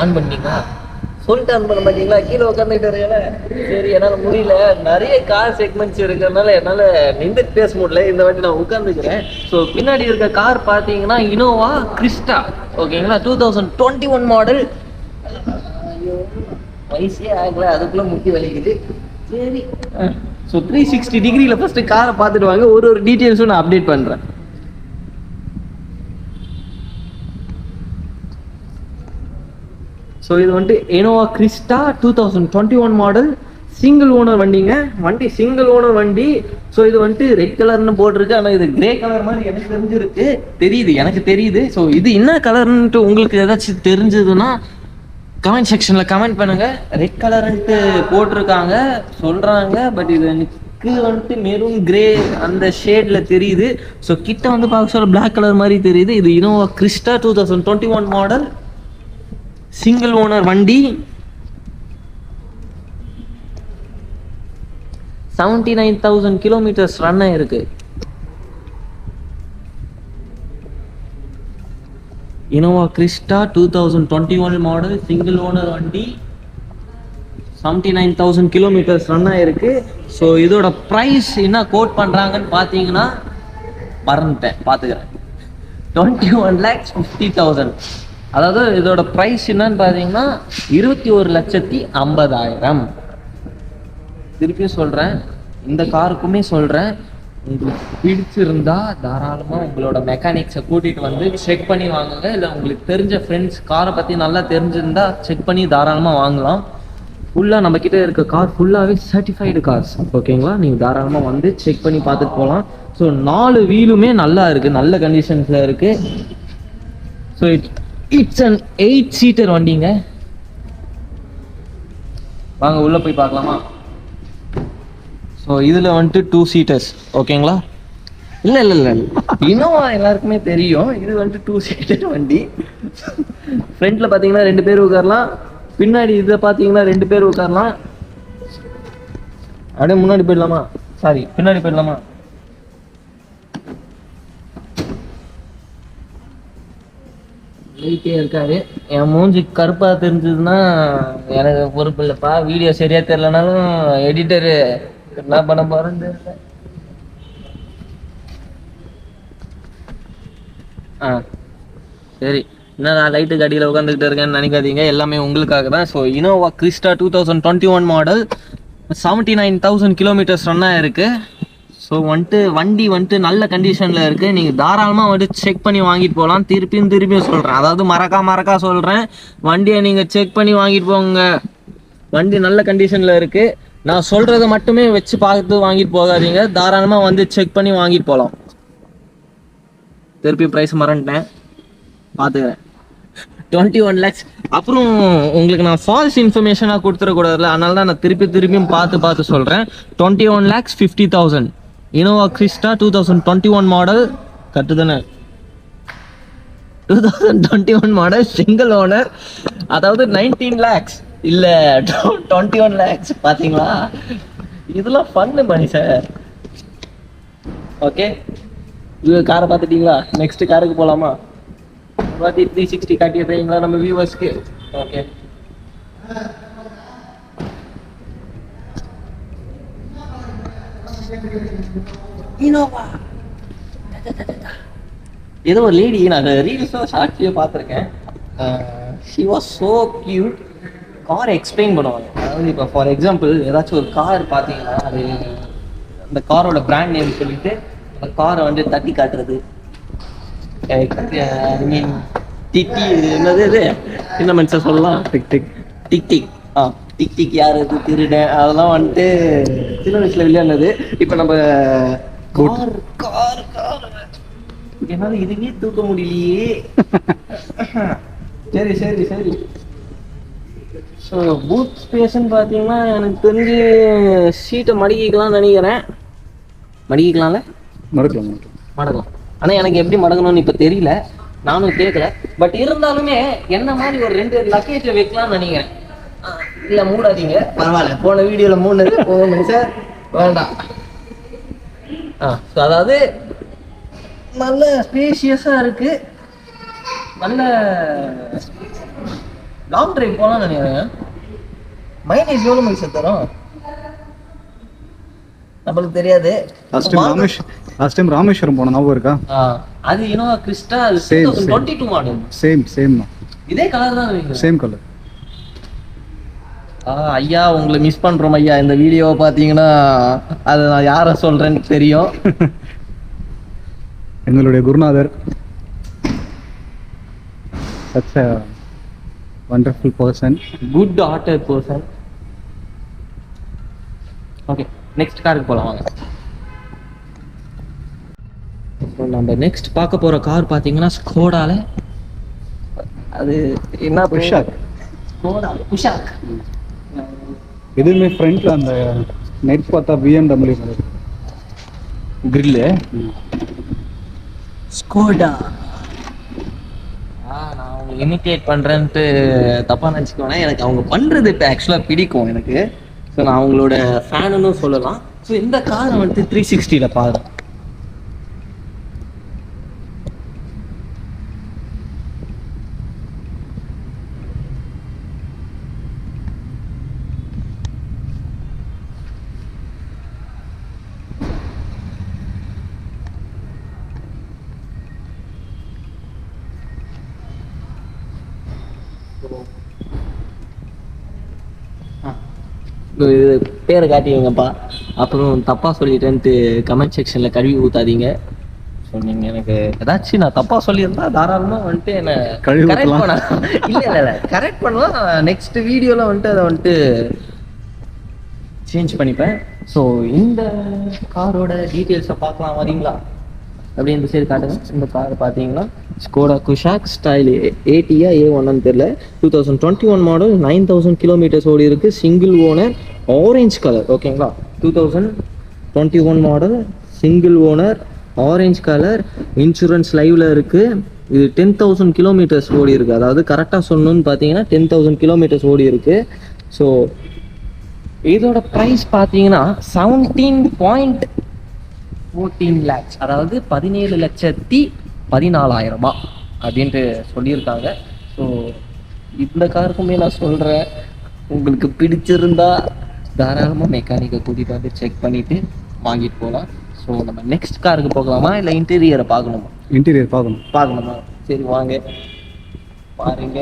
On பண்ணீங்களா? சொல்லிட்டு on பண்ண மாட்டீங்களா? கீழே உட்காந்துக்கிட்டு இருக்கல. சரி, என்னால் முடியல, நிறைய கார் செக்மெண்ட்ஸ் இருக்கிறதுனால என்னால் நின்று பேச முடியல. இந்த வாட்டி நான் உட்காந்துக்கிறேன். ஸோ பின்னாடி இருக்க கார் பார்த்தீங்கன்னா இனோவா கிறிஸ்டா, ஓகேங்களா? 2021 மாடல். வயசே ஆகல, அதுக்குள்ளே முட்டி வலிக்குது. சரி, ஸோ 360 டிகிரியில் ஃபஸ்ட்டு காரை பார்த்துட்டு வாங்க. ஒரு டீட்டெயில்ஸும் நான் அப்டேட் பண்ணுறேன். ஸோ இது வந்துட்டு Innova Crysta 2021 model, single owner வண்டிங்க. வண்டி சிங்கிள் ஓனர் வண்டி. ஸோ இது வந்துட்டு ரெட் கலர்னு போட்டிருக்கு, ஆனால் இது கிரே கலர் மாதிரி எனக்கு தெரிஞ்சிருக்கு, எனக்கு தெரியுது. ஸோ இது என்ன கலர்ன்ட்டு உங்களுக்கு ஏதாச்சும் தெரிஞ்சதுன்னா கமெண்ட் செக்ஷனில் கமெண்ட் பண்ணுங்க. ரெட் கலர்ன்ட்டு போட்டிருக்காங்க சொல்கிறாங்க, பட் இது எனக்கு வந்துட்டு மெரூன் கிரே அந்த ஷேடில் தெரியுது. ஸோ கிட்ட வந்து பார்க்க சொல்ல பிளாக் கலர் மாதிரி தெரியுது. இது Innova Crysta 2021 model, single owner வண்டி. 79,000 கிலோமீட்டர்ஸ் ரன் ஆயிருக்கு. Innova Crysta 2021 model, single owner வண்டி, 79,000 கிலோமீட்டர்ஸ் ரன் ஆயிருக்கு. ஸோ இதோட ப்ரைஸ் என்ன கோட் பண்ணுறாங்கன்னு பார்த்தீங்கன்னா மறந்துட்டேன், பார்த்துக்கிறேன். 21,50,000. அதாவது இதோட ப்ரைஸ் என்னன்னு பார்த்தீங்கன்னா 21,50,000. திருப்பியும் சொல்கிறேன், இந்த காருக்குமே சொல்கிறேன், உங்களுக்கு பிடிச்சிருந்தா தாராளமாக உங்களோட மெக்கானிக்ஸை கூட்டிகிட்டு வந்து செக் பண்ணி வாங்குங்க. இல்லை உங்களுக்கு தெரிஞ்ச ஃப்ரெண்ட்ஸ் காரை பற்றி நல்லா தெரிஞ்சிருந்தா செக் பண்ணி தாராளமாக வாங்கலாம். ஃபுல்லாக நம்மக்கிட்ட இருக்க கார் ஃபுல்லாகவே சர்டிஃபைடு கார்ஸ், ஓகேங்களா? நீங்கள் தாராளமாக வந்து செக் பண்ணி பார்த்துட்டு போகலாம். ஸோ 4 வீலுமே நல்லா இருக்குது, நல்ல கண்டிஷன்ஸில் இருக்குது. ஸோ இட்ஸ் அன் 8 சீட்டர் வண்டிங்க. வாங்க உள்ளே போய் பார்க்கலாமா? ஸோ இதில் வந்துட்டு 2 சீட்டர்ஸ், ஓகேங்களா? இல்லை இனோவா எல்லாருக்குமே தெரியும், இது வந்துட்டு 2 சீட்டர் வண்டி. ஃப்ரண்ட்டில் பார்த்தீங்கன்னா 2 பேர் உட்காரலாம், பின்னாடி இதை பார்த்தீங்கன்னா 2 பேர் உட்காரலாம். அப்படியே முன்னாடி போயிடலாமா? சாரி, பின்னாடி போயிடலாமா? வீட்டே இருக்காரு. என் மூஞ்சி கருப்பாக தெரிஞ்சதுன்னா எனக்கு பொறுப்பு இல்லைப்பா. வீடியோ சரியாக தெரியலனாலும் எடிட்டரு என்ன பண்ண போறேன்னு தெரியல. சரி, என்ன நான் லைட்டுக்கு அடியில் உட்காந்துக்கிட்டு இருக்கேன்னு நினைக்காதீங்க, எல்லாமே உங்களுக்காக தான். So Innova Crysta 2021 model, 79,000 kilometres run ஆயிருக்கு. ஸோ வண்டி வந்துட்டு நல்ல கண்டிஷனில் இருக்குது. நீங்கள் தாராளமாக வந்துட்டு செக் பண்ணி வாங்கிட்டு போகலாம். திருப்பியும் சொல்கிறேன், அதாவது மறக்கா சொல்கிறேன், வண்டியை நீங்கள் செக் பண்ணி வாங்கிட்டு போங்க. வண்டி நல்ல கண்டிஷனில் இருக்குது. நான் சொல்கிறத மட்டுமே வச்சு பார்த்து வாங்கிட்டு போகாதீங்க, தாராளமாக வந்து செக் பண்ணி வாங்கிட்டு போகலாம். திருப்பி ப்ரைஸ் மறந்துட்டேன், பார்த்துக்கிறேன். 21 lakhs. அப்புறம் உங்களுக்கு நான் ஃபால்ஸ் இன்ஃபர்மேஷனாக கொடுத்துடக்கூடாதுல்ல, அதனால தான் நான் திருப்பியும் பார்த்து சொல்கிறேன். 21,50,000 இனோவா கிறிஸ்டா 2021 மாடல். கரெக்டு தானே? 2021 மாடல், சிங்கிள் ஓனர். அதாவது 19 lakhs இல்லை 21 lakhs. பார்த்தீங்களா? இதெல்லாம் ஃபன்னு மணி சார். ஓகே, இது காரை பார்த்துட்டீங்களா? நெக்ஸ்ட் காருக்கு போகலாமா? 360 காட்டிடுறீங்களா நம்ம வியூவர்ஸ்க்கு? Okay, Innova. ஏதோ ஒரு லேடி, நான் ரீல்ஸோ ஷார்ட்ஸையோ பார்த்துருக்கேன். She was so cute. காரை எக்ஸ்பிளைன் பண்ணுவாங்க. அதாவது இப்போ ஃபார் எக்ஸாம்பிள் ஏதாச்சும் ஒரு கார் பார்த்தீங்கன்னா அது அந்த காரோட பிராண்ட் நேம் சொல்லிட்டு அந்த காரை வந்து தட்டி காட்டுறது. ஐ மீன் டிக்கி, என்னது இது சின்ன மனுஷன் சொல்லலாம், டிக் டிக் யார் இது திருடன், அதெல்லாம் வந்துட்டு சின்ன வயசுல விளையாடுனது. இப்போ நம்ம கார் என்னால் இதுவே தூக்க முடியலையே. சரி. ஸோ பூத் ஸ்பேஸ்ன்னு பார்த்தீங்கன்னா எனக்கு தெரிஞ்சு சீட்டை மடக்கிக்கலாம்னு நினைக்கிறேன். மடக்கிக்கலாம்ல? மடக்கலாம். ஆனால் எனக்கு எப்படி மடக்கணும்னு இப்போ தெரியல, நானும் கேட்கல. பட் இருந்தாலுமே என்ன மாதிரி ஒரு 2 லக்கேஜை வைக்கலாம்னு நினைக்கிறேன். இல்லை மூடாதீங்க, பரவாயில்ல, போன வீடியோவில் மூணுது போகணும் சார், வேண்டாம். ஸோ அதாவது நல்ல ஸ்பேஷியஸாக இருக்குது, நல்ல லாங் டிரைவ் போகலாம்னு நினைக்கிறேன். மைலேஜ் எவ்வளோ மைலேஜ் தரும் நம்மளுக்கு தெரியாது. லாஸ்ட் டைம் ராமேஸ்வரம் போன ஞாபகம் இருக்கா? அது இனோவா கிறிஸ்டா 2022 மாடல். சேம் இதே கலர் தான். Same colour. ஐயா உங்களை மிஸ் பண்றோம் ஐயா. இந்த வீடியோவை பார்த்தீங்கன்னா அது நான் யாரை சொல்றேன்னு தெரியும். எங்களுடைய குருநாதர். such a wonderful person, good hearted person. Okay, next காருக்கு போலாம் வாங்க. இப்போ நம்ம நெக்ஸ்ட் பார்க்க போற கார் பாத்தீங்கன்னா ஸ்கோடால அது என்ன குஷாக். Skoda Kushaq. எதுவுமே ஃப்ரண்ட்ல அந்த நெட் பார்த்தா BMW மாதிரி கிரில். ஸ்கோடா. நான் அவங்க இமிட்டேட் பண்றேன்ட்டு தப்பா நினச்சிக்கோனா, எனக்கு அவங்க பண்றது இப்போ ஆக்சுவலாக பிடிக்கும் எனக்கு. ஸோ நான் அவங்களோட ஃபேனுன்னு சொல்லலாம். ஸோ இந்த காரை வந்துட்டு 360ல பாருங்க. இது பேரை காட்டிடுங்கப்பா, அப்புறம் தப்பாக சொல்லிட்டேன்ட்டு கமெண்ட் செக்ஷனில் கழுவி ஊற்றாதீங்க. ஸோ நீங்கள் எனக்கு ஏதாச்சும் நான் தப்பாக சொல்லியிருந்தா தாராளமாக வந்துட்டு என்னை கரெக்ட் பண்ண இல்லை கரெக்ட் பண்ணலாம். நெக்ஸ்ட் வீடியோவில் வந்துட்டு அதை வந்துட்டு சேஞ்ச் பண்ணிப்பேன். ஸோ இந்த காரோட டீட்டெயில்ஸை பார்க்கலாம் வரீங்களா? அப்படியே இந்த சைடு காட்டுங்க. இந்த கார் பார்த்தீங்கன்னா ஸ்கோடா குஷாக் ஸ்டைல் ஏடியா A1 தெரியல. 2021 மாடல், 9000 கிலோமீட்டர்ஸ் ஓடி இருக்கு. Single owner, orange colour. ஓகேங்களா, 2021 model, single owner, orange colour. Insurance லைவ்ல இருக்கு. இது 10,000 கிலோமீட்டர்ஸ் ஓடி இருக்கு. அதாவது கரெக்டாக சொல்லணும்னு பார்த்தீங்கன்னா 10,000 கிலோமீட்டர்ஸ் ஓடி இருக்கு. ஸோ இதோட ப்ரைஸ் பார்த்தீங்கன்னா 17.14 lakhs, அதாவது 17,14,000 அப்படின்ட்டு சொல்லியிருக்காங்க. ஸோ இந்த காருக்குமே நான் சொல்கிறேன், உங்களுக்கு பிடிச்சிருந்தா தாராளமாக மெக்கானிக்கை கூட்டிகிட்டு வந்து செக் பண்ணிவிட்டு வாங்கிட்டு போகலாம். ஸோ நம்ம நெக்ஸ்ட் காருக்கு போகலாமா, இல்லை இன்டீரியரை பார்க்கணுமா? இன்டீரியர் பார்க்கணுமா? சரி வாங்க பாருங்க.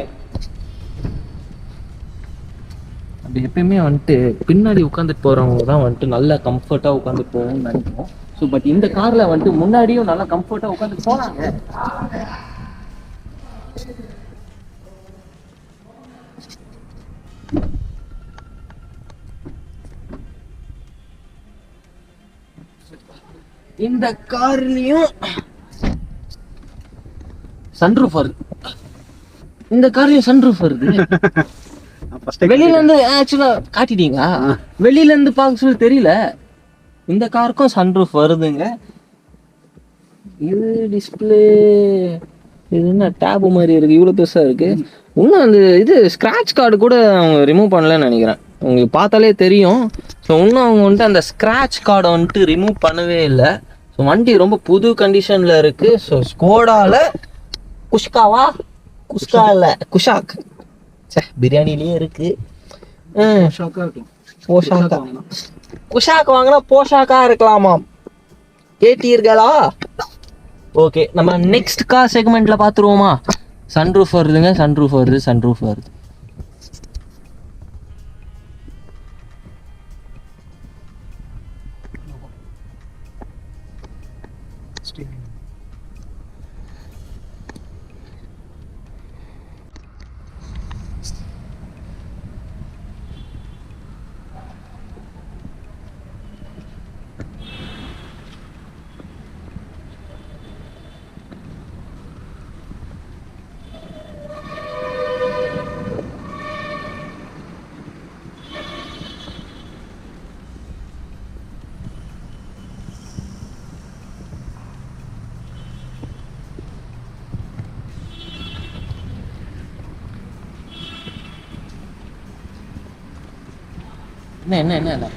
அப்படி எப்பயுமே வந்துட்டு பின்னாடி உட்காந்துட்டு போகிறவங்க தான் வந்துட்டு நல்லா கம்ஃபர்ட்டாக உட்காந்துட்டு போகணும்னு நினைக்கிறோம். ஸோ பட் இந்த காரில் வந்துட்டு முன்னாடியும் நல்லா கம்ஃபர்ட்டாக உட்காந்துட்டு போனாங்க. இந்த கார்லயும் சன்ரூஃப் வருது. இந்த கார்லயும் சன்ரூஃப் வருது. வெளியில இருந்து ஆக்சுவலா காட்டிட்டீங்களா? வெளியில இருந்து பார்க்க சொல்லி தெரியல. இந்த காருக்கும் சன்ரூஃப் வருதுங்க. இது டிஸ்பிளே, இது என்ன டேப் மாதிரி இருக்கு, இவ்வளவு பெருசா இருக்கு. இன்னும் அந்த இது ஸ்கிராட்ச் கார்டு கூட அவங்க ரிமூவ் பண்ணலன்னு நினைக்கிறேன். உங்களுக்கு பார்த்தாலே தெரியும். ஸோ இன்னும் அவங்க வந்துட்டு அந்த ஸ்கிராட்ச் கார்டை வந்துட்டு ரிமூவ் பண்ணவே இல்லை. ஸோ வண்டி ரொம்ப புது கண்டிஷன்ல இருக்கு. ஸோ ஸ்கோடால குஷ்காவா, குஷ்கா இல்ல குஷாக், பிரியாணிலேயே இருக்கு. குஷாக் வாங்கினா போஷாக்கா இருக்கலாமா? கேட்டீர்களா? ஓகே, நம்ம நெக்ஸ்ட் கார் செக்மெண்ட்ல பாத்துருவோமா? சன்ரூஃப் வருதுங்க, சன்ரூஃப் வருது. என்ன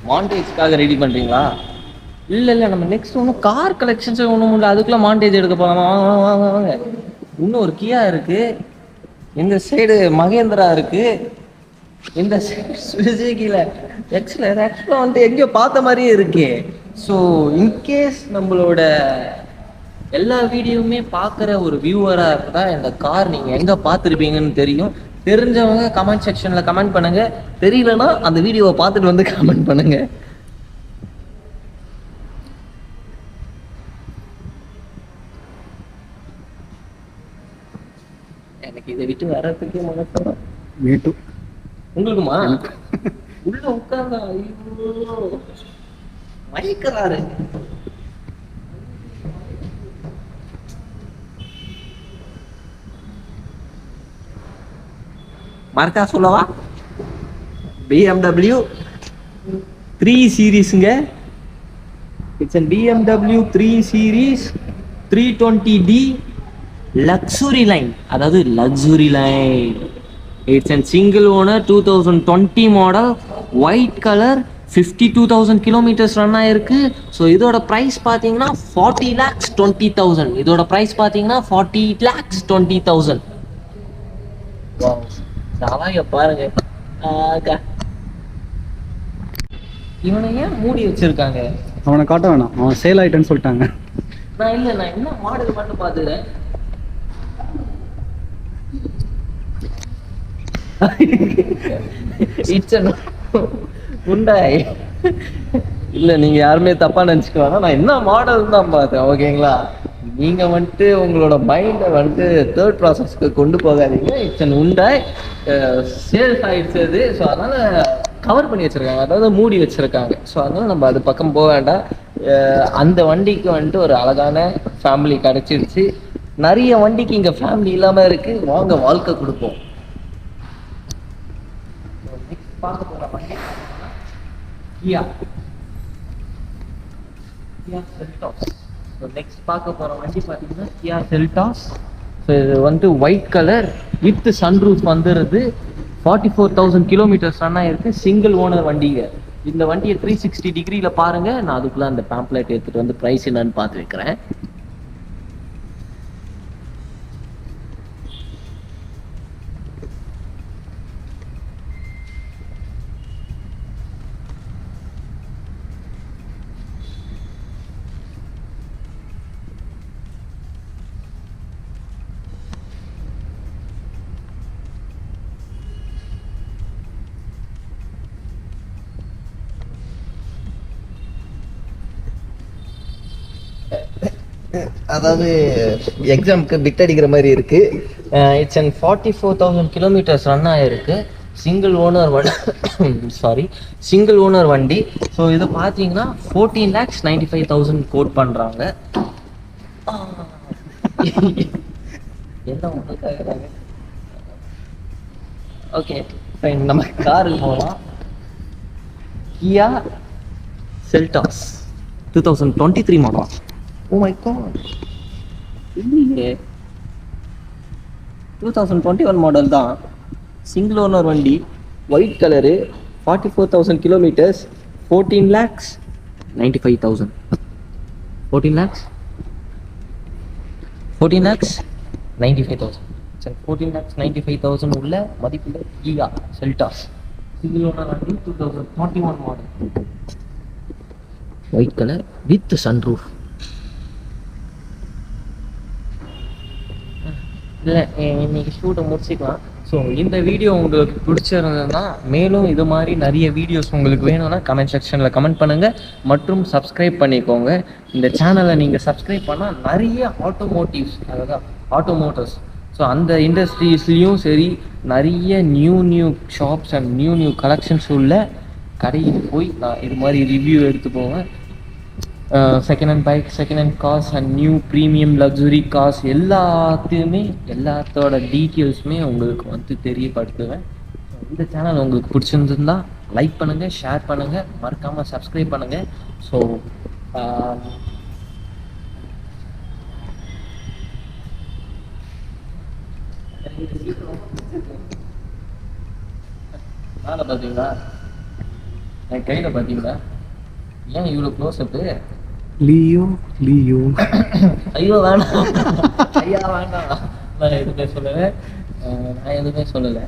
மாண்டேஜ்க்காக ரெடி பண்றீங்களா? இல்ல நம்ம நெக்ஸ்ட் ஒன்றும் கார் கலெக்ஷன்ஸ் ஒன்றும் இல்லை, அதுக்குள்ள மாண்டேஜ் எடுக்க போகலாமா? வாங்க. இன்னும் ஒரு கியா இருக்கு. இந்த சைடு மகேந்திரா இருக்கு, இந்த சைடு சுசுகில எக்ஸ்எல் ஆக்சுவலாக வந்து எங்கேயோ பார்த்த மாதிரியே இருக்கே. ஸோ இன்கேஸ் நம்மளோட எல்லா வீடியோவுமே பார்க்குற ஒரு வியூவராக இருந்தால் இந்த கார் நீங்கள் எங்கே பார்த்துருப்பீங்கன்னு தெரியும். தெரிஞ்சவங்க கமெண்ட் செக்ஷனில் கமெண்ட் பண்ணுங்க, தெரியலன்னா அந்த வீடியோவை பார்த்துட்டு வந்து கமெண்ட் பண்ணுங்க. எனக்கு இதை விட்டு வர்றதுக்கே மனசு. மீட்டு உங்களுக்குமா? உள்ள உட்கார்ந்தா ஐயோ மயக்கிறாரு. மார்க்கா சொல்லவா? BMW 3 சீரீஸ்ங்க. It's a BMW 3 series 320D luxury line, அதாவது luxury line. It's and single owner 2020 model, white colour, 52,000 kilometres run ஆயிருக்கு. ஸோ இதோட ப்ரைஸ் பார்த்தீங்கன்னா 40,20,000. இதோட ப்ரைஸ் பார்த்தீங்கன்னா 40,20,000. சாவாங்க பாருங்க. இவனை ஏன் மூடி வச்சிருக்காங்க? அவனை காட்ட வேணாம், அவன் சேல் ஆயிட்டேன்னு சொல்லிட்டாங்க. நான் என்ன மாடல் மட்டும் பார்த்துக்கிறேன். உண்டாய் இல்ல, நீங்க யாருமே தப்பா நினைச்சுக்க வேணாம். நான் என்ன மாடல் தான் பார்த்தேன், ஓகேங்களா? நீங்க வந்துட்டு உங்களோட மைண்டை வந்துட்டு தேர்ட் ப்ராசஸ்க்கு கொண்டு போகாதீங்க. இட்ஸ் அன் உண்டாய், சேல்ஸ் ஆயிடுச்சு அது. ஸோ அதனால கவர் பண்ணி வச்சிருக்காங்க, அதாவது மூடி வச்சிருக்காங்க. ஸோ அதனால நம்ம அது பக்கம் போக வேண்டாம். அந்த வண்டிக்கு வந்துட்டு ஒரு அழகான ஃபேமிலி கிடைச்சிருச்சு. நிறைய வண்டிக்கு இங்க ஃபேமிலி இல்லாம இருக்கு. வாங்க வாழ்க்கை கொடுப்போம். பார்க்க போற வண்டி கியா செல்டாஸ். ஸோ நெக்ஸ்ட் பார்க்க போற வண்டி பார்த்தீங்கன்னா கியா செல்டாஸ். ஸோ இது வந்து ஒயிட் கலர் வித் சன்ரூஃப் வந்துடுது. 44,000 கிலோமீட்டர்ஸ் ரன் ஆயிருக்கு. சிங்கிள் ஓனர் வண்டிங்க. இந்த வண்டியை 360 டிகிரியில் பாருங்க. நான் அதுக்குள்ள அந்த பேம்ப்ளெட் எடுத்துட்டு வந்து ப்ரைஸ் என்னன்னு பார்த்து வைக்கிறேன். அதாவது எக்ஸாமுக்கு பிட் அடிக்கிற மாதிரி இருக்கு. இட்ஸ் அண்ட் 44,000 கிலோமீட்டர்ஸ் ரன் ஆயிருக்கு. சிங்கிள் ஓனர் வண்டி. ஸோ இது பார்த்தீங்கன்னா 14,95,000 கோட் பண்ணுறாங்க. என்ன உங்களுக்கு? ஓகே ஃபைன், நம்ம காருக்கு போகலாம். கியா Seltos 2023 model. Oh my god, இல்லையே, 2021 மாடல் தான். சிங்கிள் ஓனர் வண்டி, ஒயிட் கலரு, 44,000 கிலோமீட்டர்ஸ், 14,95,000. 14,95,000. சரி, 14,95,000 உள்ள மதிப்புள்ள கியா செல்டாஸ் சிங்கிள் ஓனர் வண்டி 2021 model, white colour with sunroof. இல்லை, இன்னைக்கு ஷூட்டை முடிச்சுக்கலாம். ஸோ இந்த வீடியோ உங்களுக்கு பிடிச்சிருந்ததுன்னா மேலும் இது மாதிரி நிறைய வீடியோஸ் உங்களுக்கு வேணும்னா கமெண்ட் செக்ஷனில் கமெண்ட் பண்ணுங்கள் மற்றும் சப்ஸ்கிரைப் பண்ணிக்கோங்க. இந்த சேனலை நீங்கள் சப்ஸ்கிரைப் பண்ணால் நிறைய ஆட்டோமோட்டிவ்ஸ், அதாவது ஆட்டோமோட்டர்ஸ், ஸோ அந்த இண்டஸ்ட்ரீஸ்லேயும் சரி நிறைய new shops and new collections உள்ள கடையில் போய் நான் இது மாதிரி ரிவ்யூ எடுத்து போவேன். Second hand bike, second hand cars and new premium luxury cars எல்லாத்தையுமே எல்லாத்தோட டீட்டெயில்ஸுமே உங்களுக்கு வந்து தெரியப்படுத்துவேன். இந்த சேனல் உங்களுக்கு பிடிச்சிருந்துருந்தா லைக் பண்ணுங்கள், ஷேர் பண்ணுங்கள், மறக்காமல் சப்ஸ்கிரைப் பண்ணுங்கள். ஸோ மேலே பார்த்தீங்களா, என் கையில் பார்த்தீங்களா, ஏன் இவ்வளோ க்ளோஸ் அப்பு? லியோ ஐயோ வேணாம், ஐயா வேண்டாம், நான் எதுவுமே சொல்லுவேன். நான் எதுவுமே சொல்லலை.